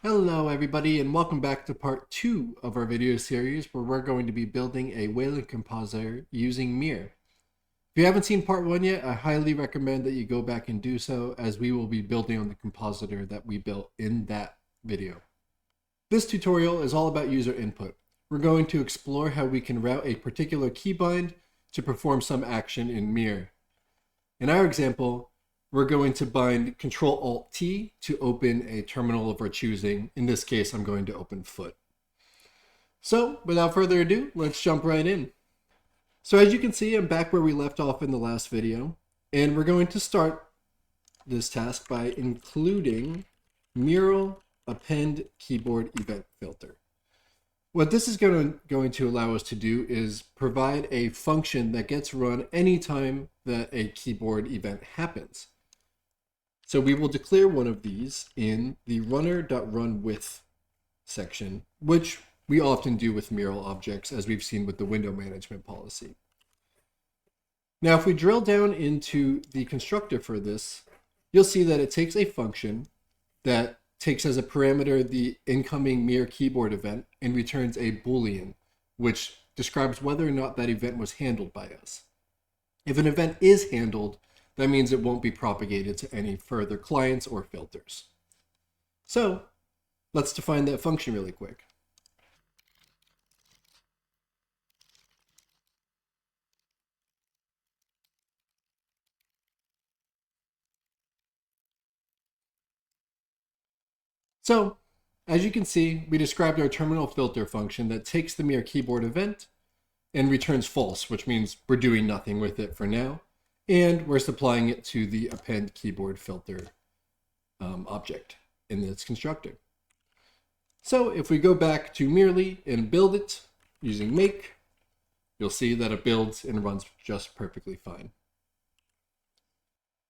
Hello everybody and welcome back to part 2 of our video series where we're going to be building a Wayland compositor using Mir. If you haven't seen part 1 yet, I highly recommend that you go back and do so, as we will be building on the compositor that we built in that video. This tutorial is all about user input. We're going to explore how we can route a particular keybind to perform some action in Mir. In our example, we're going to bind Ctrl Alt T to open a terminal of our choosing. In this case, I'm going to open foot. So without further ado, let's jump right in. So as you can see, I'm back where we left off in the last video, and we're going to start this task by including Mural append keyboard event filter. What this is going to allow us to do is provide a function that gets run anytime that a keyboard event happens. So we will declare one of these in the runner.runWith section, which we often do with Mural objects, as we've seen with the window management policy. Now, if we drill down into the constructor for this, you'll see that it takes a function that takes as a parameter the incoming Mir keyboard event and returns a Boolean, which describes whether or not that event was handled by us. If an event is handled, that means it won't be propagated to any further clients or filters. So let's define that function really quick. So as you can see, we described our terminal filter function that takes the Mir keyboard event and returns false, which means we're doing nothing with it for now. And we're supplying it to the append keyboard filter object in this constructor. So if we go back to Merely and build it using make, you'll see that it builds and runs just perfectly fine.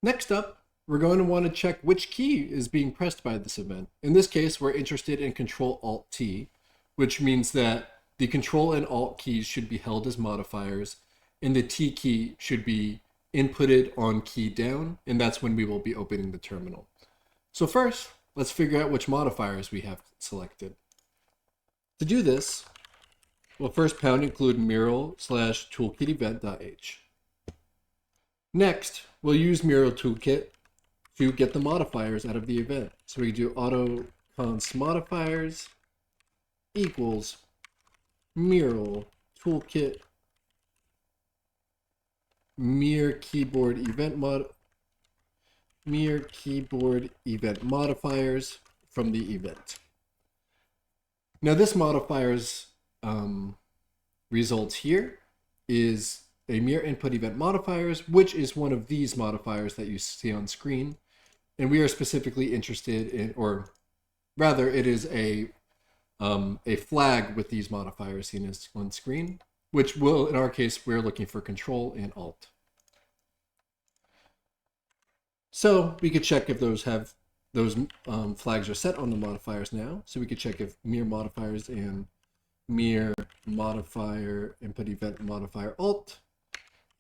Next up, we're going to want to check which key is being pressed by this event. In this case, we're interested in Ctrl Alt T, which means that the Control and Alt keys should be held as modifiers, and the T key should be inputted on key down, and that's when we will be opening the terminal. So first, let's figure out which modifiers we have selected. To do this, we'll first pound include mural/toolkit-event.h. Next, we'll use mural toolkit to get the modifiers out of the event. So we do auto const modifiers equals mural toolkit Mir keyboard event modifiers from the event. Now this modifiers result here is a Mir input event modifiers, which is one of these modifiers that you see on screen, and we are specifically interested in, or rather, it is a flag with these modifiers seen as on screen, which will, in our case, we're looking for Control and Alt. So we could check if those flags are set on the modifiers now. So we could check if Mir modifiers and Mir modifier input event modifier Alt,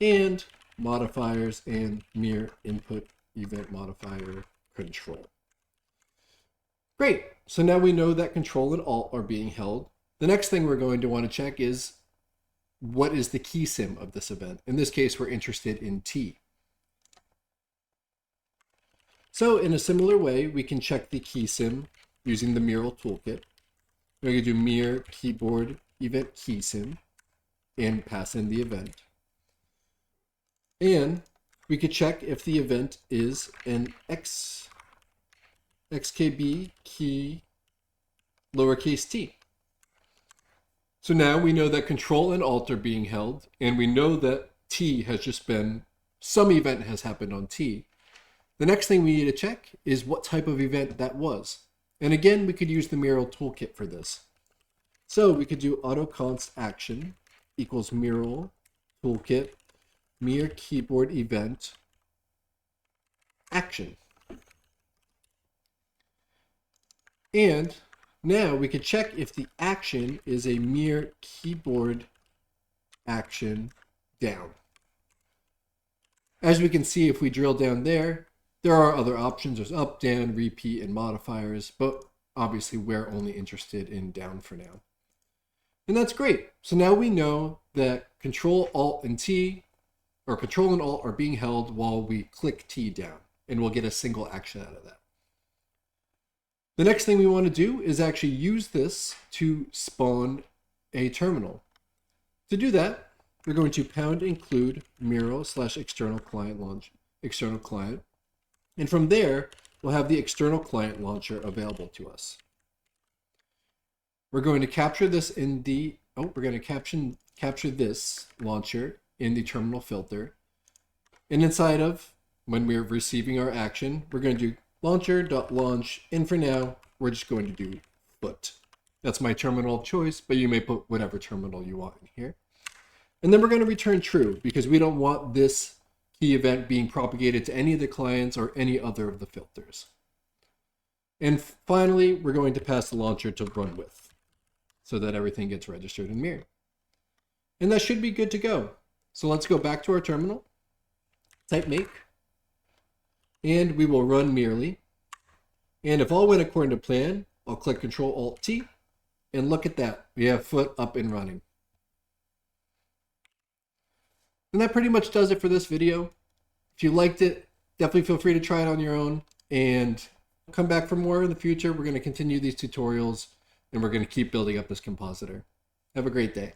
and modifiers and Mir input event modifier Control. Great. So now we know that Control and Alt are being held. The next thing we're going to want to check is what is the key sim of this event. In this case, we're interested in T. So in a similar way, we can check the key sim using the Mural toolkit. We're going to do Mir keyboard event key sim and pass in the event. And we could check if the event is an XKB key lowercase t. So now we know that Control and Alt are being held, and we know that T has just been, some event has happened on T. The next thing we need to check is what type of event that was. And again, we could use the Mural toolkit for this. So we could do autoconst action equals Mural toolkit Mir keyboard event action. And now we could check if the action is a Mir keyboard action down. As we can see, if we drill down there, there are other options. There's up, down, repeat, and modifiers, but obviously we're only interested in down for now. And that's great. So now we know that Ctrl Alt and T, or Control and Alt, are being held while we click T down, and we'll get a single action out of that. The next thing we want to do is actually use this to spawn a terminal. To do that, we're going to pound include Miro/external client launch external client, and from there we'll have the external client launcher available to us. We're going to capture this in the we're going to capture this launcher in the terminal filter, and inside of when we're receiving our action, we're going to do launcher.launch, and for now we're just going to do foot. That's my terminal of choice, but you may put whatever terminal you want in here. And then we're going to return true because we don't want this key event being propagated to any of the clients or any other of the filters. And finally, we're going to pass the launcher to run with so that everything gets registered in Mir. And that should be good to go. So let's go back to our terminal, type make, and we will run merely. And if all went according to plan, I'll click Ctrl Alt T, and look at that. We have foot up and running. And that pretty much does it for this video. If you liked it, definitely feel free to try it on your own and come back for more in the future. We're going to continue these tutorials and we're going to keep building up this compositor. Have a great day.